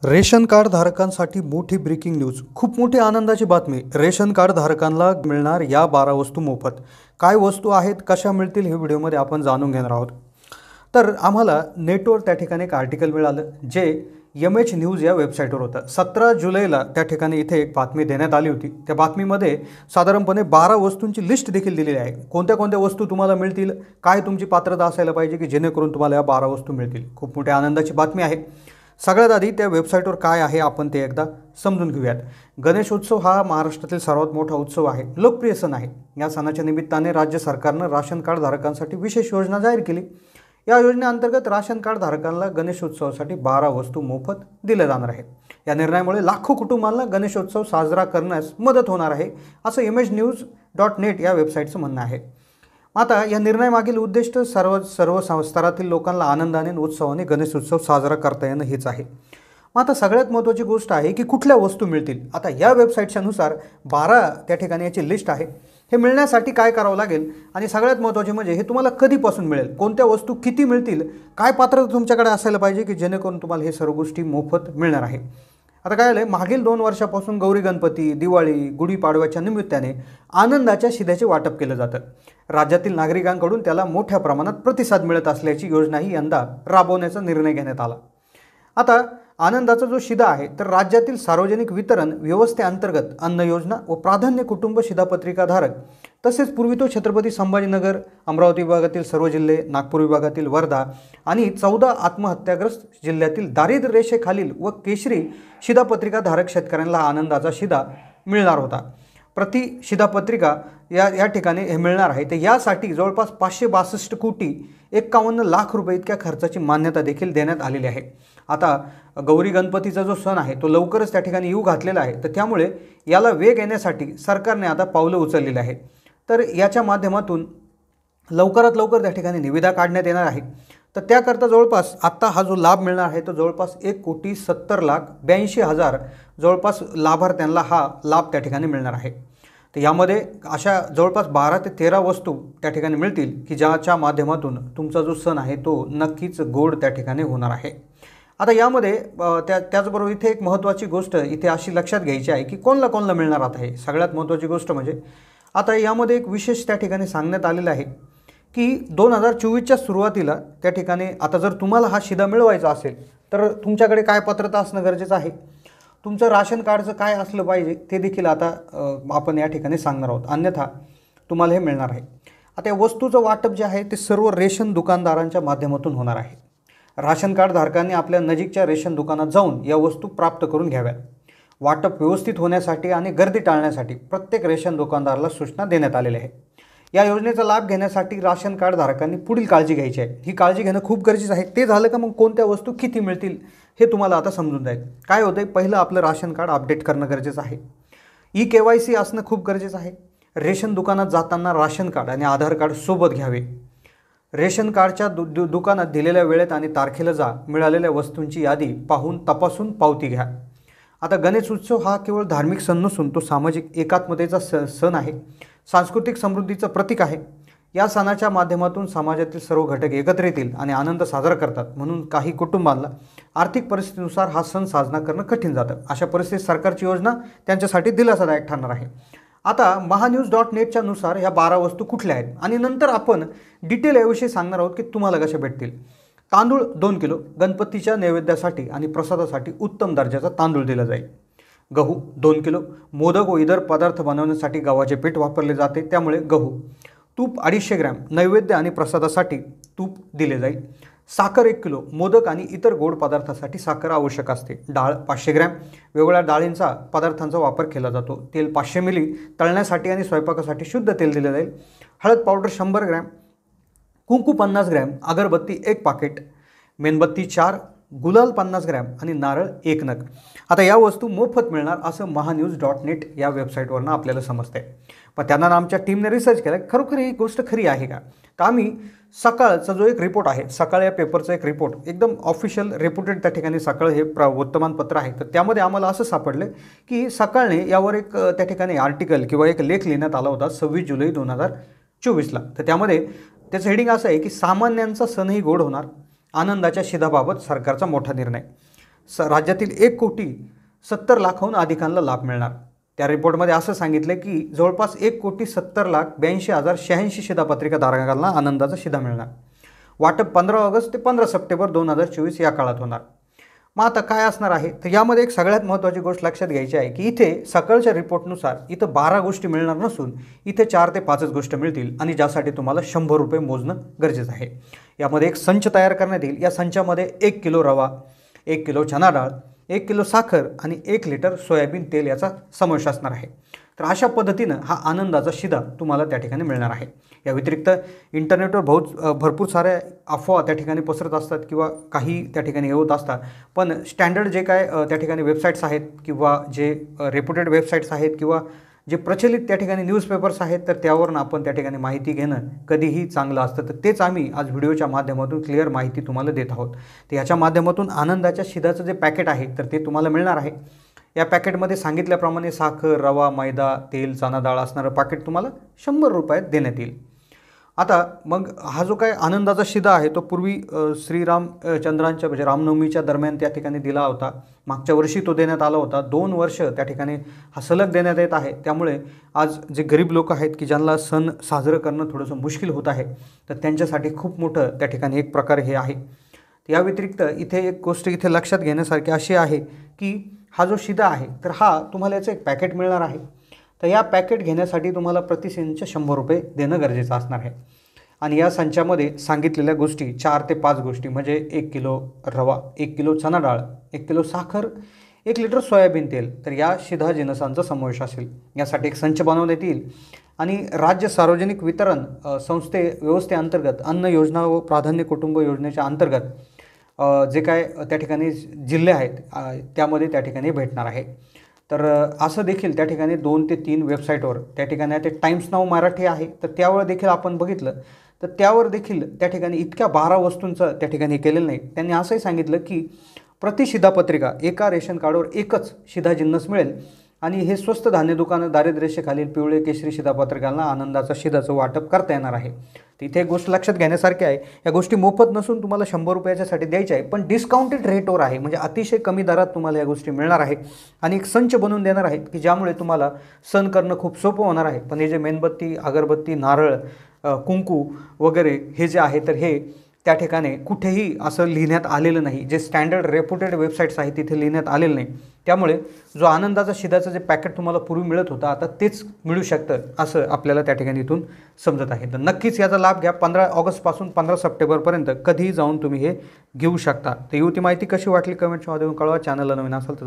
Ration card धारकांसाठी मोठी breaking news. खूप मोठी आनंदाची बातमी. रेशन कार्ड धारकांना मिळणार या 12 वस्तू मोफत. काय वस्तू आहेत, कशा मिळतील हे व्हिडिओमध्ये आपण जाणून घेणार आहोत. तर आम्हाला नेटवर त्या ठिकाणी एक आर्टिकल मिळालं जे MH न्यूज या वेबसाईटवर होतं. 17 जुलैला त्या ठिकाणी इथे एक बातमी देण्यात आली होती. त्या बातमीमध्ये साधारणपणे 12 वस्तूंची लिस्ट देखील दिलेली आहे. कोणत्या कोणत्या वस्तू तुम्हाला मिळतील, काय तुमची पात्रता असायला पाहिजे की जेणेकरून तुम्हाला या 12 वस्तू मिळतील. खूप मोठी आनंदाची बातमी आहे. सगळ्यात आधी त्या वेबसाईटवर काय आहे आपण ते एकदा समजून घेऊयात. गणेशोत्सव हा महाराष्ट्रातील सर्वात मोठा उत्सव आहे, लोकप्रिय सण आहे. या सणाच्या निमित्ताने राज्य सरकारनं राशन कार्ड धारकांसाठी विशेष योजना जाहीर केली. या योजनेअंतर्गत राशन कार्ड धारकांना गणेशोत्सवासाठी 12 वस्तू मोफत दिल्या जाणार आहेत. या निर्णयामुळे लाखो कुटुंबांना गणेशोत्सव साजरा करण्यास मदत होणार आहे, असं imhnews.net या वेबसाईटचं म्हणणं आहे. आता या निर्णयामागील उद्दिष्ट सर्व स्तरातील लोकांना आनंदाने उत्सवाने गणेशोत्सव साजरा करता येणं हेच आहे. आता सगळ्यात महत्त्वाची गोष्ट आहे की कुठल्या वस्तू मिळतील. आता या वेबसाईटच्या नुसार 12 त्या ठिकाणी याची लिस्ट आहे. हे मिळण्यासाठी काय करावं लागेल आणि सगळ्यात महत्त्वाचे म्हणजे हे तुम्हाला कधीपासून मिळेल, कोणत्या वस्तू किती मिळतील, काय पात्रता तुमच्याकडे असायला पाहिजे की जेणेकरून तुम्हाला हे सर्व गोष्टी मोफत मिळणार आहे. आता काय झालं, मागील 2 वर्षापासून गौरी गणपती, दिवाळी, गुढीपाडव्याच्या निमित्ताने आनंदाच्या शिद्याचे वाटप केलं जातं. राज्यातील नागरिकांकडून त्याला मोठ्या प्रमाणात प्रतिसाद मिळत असल्याची योजनाही यंदा राबवण्याचा निर्णय घेण्यात आला. आता आनंदाचा जो शिधा आहे तर राज्यातील सार्वजनिक वितरण व्यवस्थेअंतर्गत अन्न योजना व प्राधान्य कुटुंब शिधापत्रिकाधारक तसेच पूर्वी तो छत्रपती संभाजीनगर, अमरावती विभागातील सर्व जिल्हे, नागपूर विभागातील वर्धा आणि 14 आत्महत्याग्रस्त जिल्ह्यातील दारिद्र्य रेषेखालील व केशरी शिधापत्रिकाधारक शेतकऱ्यांना आनंदाचा शिधा मिळणार होता. प्रति शिधापत्रिका या ठिकाणी हे मिळणार आहे. तर यासाठी जवळपास 562 कोटी 51 लाख रुपये इतक्या खर्चाची मान्यता देखील देण्यात आलेली आहे. आता गौरी गणपतीचा जो सण आहे तो लवकरच त्या ठिकाणी येऊ घातलेला आहे. तर त्यामुळे याला वेग येण्यासाठी सरकारने आता पावलं उचललेली आहे. तर याच्या माध्यमातून लवकरात लवकर त्या ठिकाणी निविदा काढण्यात येणार आहे. तर त्याकरता जवळपास आत्ता हा जो लाभ मिळणार आहे तो जवळपास 1,70,82,000 जवळपास लाभार्थ्यांना हा लाभ त्या ठिकाणी मिळणार आहे. तर यामध्ये अशा जवळपास 12 ते 13 वस्तू त्या ठिकाणी मिळतील की ज्याच्या माध्यमातून तुमचा जो सण आहे तो नक्कीच गोड त्या ठिकाणी होणार आहे. आता यामध्ये त्याचबरोबर इथे एक महत्त्वाची गोष्ट इथे अशी लक्षात घ्यायची आहे की कोणाला मिळणार आता हे सगळ्यात महत्त्वाची गोष्ट म्हणजे आता यामध्ये एक विशेष त्या ठिकाणी सांगण्यात आलेलं आहे की 2024च्या सुरुवातीला त्या ठिकाणी आता जर तुम्हाला हा शिधा मिळवायचा असेल तर तुमच्याकडे काय पात्रता असणं गरजेचं आहे, तुमचं राशन कार्डचं काय असलं पाहिजे ते देखील आता आपण या ठिकाणी सांगणार आहोत. अन्यथा तुम्हाला हे मिळणार आहे. आता या वस्तूचं वाटप जे आहे ते सर्व रेशन दुकानदारांच्या माध्यमातून होणार आहे. राशन कार्ड धारकांनी आपल्या नजीकच्या रेशन दुकानात जाऊन या वस्तू प्राप्त करून घ्याव्यात. वाटप व्यवस्थित होण्यासाठी आणि गर्दी टाळण्यासाठी प्रत्येक रेशन दुकानदाराला सूचना देण्यात आलेल्या आहे. या योजनेचा लाभ घेण्यासाठी राशन कार्ड धारकांनी पुढील काळजी घ्यायची आहे. ही काळजी घेणं खूप गरजेचं आहे. ते झालं का मग कोणत्या वस्तू किती मिळतील हे तुम्हाला आता समजून जाईल. काय होतं, पहिलं आपलं राशन कार्ड अपडेट करणं गरजेचं आहे. KYC असणं खूप गरजेचं आहे. रेशन दुकानात जाताना राशन कार्ड आणि आधार कार्ड सोबत घ्यावे. रेशन कार्डच्या दुकानात दिलेल्या वेळेत आणि तारखेला जा. मिळालेल्या वस्तूंची यादी पाहून तपासून पावती घ्या. आता गणेश उत्सव हा केवळ धार्मिक सण नसून तो सामाजिक एकात्मतेचा सण आहे, सांस्कृतिक समृद्धीचं प्रतीक आहे. या सणाच्या माध्यमातून समाजातील सर्व घटक एकत्र येतील आणि आनंद साजरा करतात. म्हणून काही कुटुंबांना आर्थिक परिस्थितीनुसार हा सण साजरा करणं कठीण जातं. अशा परिस्थितीत सरकारची योजना त्यांच्यासाठी दिलासादायक ठरणार आहे. आता महान्यूज.netच्या नुसार ह्या 12 वस्तू कुठल्या आहेत आणि नंतर आपण डिटेल याविषयी सांगणार आहोत की तुम्हाला कशा भेटतील. तांदूळ 2 किलो गणपतीच्या नैवेद्यासाठी आणि प्रसादासाठी उत्तम दर्जाचा तांदूळ दिला जाईल. गहू 2 किलो मोदक व इतर पदार्थ बनवण्यासाठी गव्हाचे पीठ वापरले जाते त्यामुळे गहू. तूप 250 ग्रॅम नैवेद्य आणि प्रसादासाठी तूप दिले जाईल. साखर 1 किलो मोदक आणि इतर गोड पदार्थासाठी साखर आवश्यक असते. डाळ 500 ग्रॅम वेगवेगळ्या डाळींचा पदार्थांचा वापर केला जातो. तेल 500 मिली तळण्यासाठी आणि स्वयंपाकासाठी शुद्ध तेल दिले जाईल. हळद पावडर 100 ग्रॅम, कुंकू 50 ग्रॅम, अगरबत्ती 1 पाकिट, मेणबत्ती 4, गुलाल 50 ग्रॅम आणि नारळ 1 नग. आता या वस्तू मोफत मिळणार असं महान्यूज.net या वेबसाईटवरनं आपल्याला समजते. पण त्यांना आमच्या टीमने रिसर्च केला खरोखर ही गोष्ट खरी आहे का. तर आम्ही सकाळचा जो एक रिपोर्ट आहे, सकाळ या पेपरचा एक रिपोर्ट एकदम ऑफिशियल रेप्युटेड त्या ठिकाणी सकाळ हे वर्तमानपत्र आहे. तर त्यामध्ये आम्हाला असं सापडलं की सकाळने यावर एक त्या ठिकाणी आर्टिकल किंवा एक लेख लिहिण्यात आला होता 26 जुलै 2024ला. तर त्यामध्ये त्याचं हेडिंग असं आहे की सामान्यांचा सणही गोड होणार, आनंदाच्या शिधाबाबत सरकारचा मोठा निर्णय. राज्यातील 1,70,00,000हून अधिकांना लाभ मिळणार। त्या रिपोर्टमध्ये असं सांगितलं की जवळपास 1,70,82,086 शिधापत्रिका धारकांना आनंदाचा शिधा मिळणार। वाटप 15 ऑगस्ट ते 15 सप्टेंबर 2024 या काळात होणार। मग आता काय असणार आहे, तर यामध्ये एक सगळ्यात महत्त्वाची गोष्ट लक्षात घ्यायची आहे की इथे सकाळच्या रिपोर्टनुसार इथं 12 गोष्टी मिळणार नसून इथे 4 ते 5च गोष्ट मिळतील आणि ज्यासाठी तुम्हाला 100 रुपये मोजणं गरजेचं आहे। यामध्ये एक संच तयार करण्यात येईल। या संचामध्ये 1 किलो रवा, 1 किलो चना डाळ, 1 किलो साखर आणि 1 लिटर सोयाबीन तेल याचा समावेश असणार आहे। तर अशा पद्धतीनं हा आनंदाचा शिधा तुम्हाला त्या ठिकाणी मिळणार आहे। या व्यतिरिक्त इंटरनेटवर भरपूर साऱ्या अफवा त्या ठिकाणी पसरत असतात किंवा काही त्या ठिकाणी होत असतात, पण स्टँडर्ड जे काय त्या ठिकाणी वेबसाईट्स आहेत किंवा जे रेप्युटेड वेबसाईट्स आहेत किंवा जे प्रचलित त्या ठिकाणी न्यूजपेपर्स आहेत, तर त्यावरून आपण त्या ठिकाणी माहिती घेणं कधीही चांगलं असतं। तर तेच आम्ही आज व्हिडिओच्या माध्यमातून क्लिअर माहिती तुम्हाला देत आहोत। तर याच्या माध्यमातून आनंदाच्या शिधाचं जे पॅकेट आहे तर ते तुम्हाला मिळणार आहे। या पॅकेटमध्ये सांगितल्याप्रमाणे साखर, रवा, मैदा, तेल, चना डाळ असणारं पॅकेट तुम्हाला 100 रुपयात देण्यात येईल। आता मग हा जो काय आनंदाचा शिधा आहे तो पूर्वी श्रीरामचंद्रांच्या म्हणजे रामनवमीच्या दरम्यान त्या ठिकाणी दिला होता। मागच्या वर्षी तो देण्यात आला होता। 2 वर्ष त्या ठिकाणी हा सलग देण्यात येत आहे। त्यामुळे आज जे गरीब लोक आहेत की ज्यांना सण साजरं करणं थोडंसं मुश्किल होत आहे, तर त्यांच्यासाठी खूप मोठं त्या ठिकाणी एक प्रकारे हे आहे। या व्यतिरिक्त इथे एक गोष्ट इथे लक्षात घेण्यासारखी अशी आहे की हा जो शिधा आहे तर हा तुम्हाला याचं एक पॅकेट मिळणार आहे। तर या पॅकेट घेण्यासाठी तुम्हाला प्रति संच 100 रुपये देणं गरजेचं असणार आहे। आणि या संचामध्ये सांगितलेल्या गोष्टी 4 ते 5 गोष्टी म्हणजे 1 किलो रवा, 1 किलो चना डाळ, 1 किलो साखर, 1 लिटर सोयाबीन तेल, तर या शिधा जिन्नसांचा समावेश असेल। यासाठी एक संच बनवण्यात येईल आणि राज्य सार्वजनिक वितरण व्यवस्थेअंतर्गत अन्न योजना व प्राधान्य कुटुंब योजनेच्या अंतर्गत जे काय त्या ठिकाणी जिल्हे आहेत त्यामध्ये त्या ठिकाणी भेटणार आहे। तर असं देखील त्या ठिकाणी 2 ते 3 वेबसाईटवर त्या ठिकाणी ते टाइम्स नाव मराठी आहे, तर त्यावर देखील आपण बघितलं तर त्यावर देखील त्या ठिकाणी इतक्या 12 वस्तूंचं त्या ठिकाणी केलेलं नाही। त्यांनी असंही सांगितलं की प्रति शिधापत्रिका एका रेशन कार्डवर एकच शिधा जिन्नस मिळेल आणि हे स्वस्त धान्य दुकानं दारिद्र्यरेषेखालील पिवळे केशरी शिधापत्रिकांना आनंदाचा शिधाचं वाटप करता येणार आहे। तिथे एक गोष्ट लक्षात घेण्यासारखी आहे, या गोष्टी मोफत नसून तुम्हाला 100 रुपयाच्यासाठी द्यायच्या आहे, पण डिस्काउंटेड रेटवर आहे, म्हणजे अतिशय कमी दरात तुम्हाला या गोष्टी मिळणार आहे आणि एक संच बनवून देणार आहेत की ज्यामुळे तुम्हाला सण करणं खूप सोपं होणार आहे। पण हे जे मेणबत्ती, अगरबत्ती, नारळ, कुंकू वगैरे हे जे आहे तर हे त्या ठिकाणी कुठेही असं लिहिण्यात आलेलं नाही। जे स्टँडर्ड रेप्युटेड वेबसाईट्स आहेत तिथे लिहिण्यात आलेलं नाही। त्यामुळे जो आनंदाचा शिधाचं जे पॅकेट तुम्हाला पूर्वी मिळत होतं आता तेच मिळू शकतं असं आपल्याला त्या ठिकाणी इथून समजत आहे। तर नक्कीच याचा लाभ घ्या। 15 ऑगस्टपासून 15 सप्टेंबरपर्यंत कधीही जाऊन तुम्ही हे घेऊ शकता। तर ही होती माहिती। कशी वाटली कमेंटच्या माध्यमातून कळवा। चॅनलला नवीन असाल तर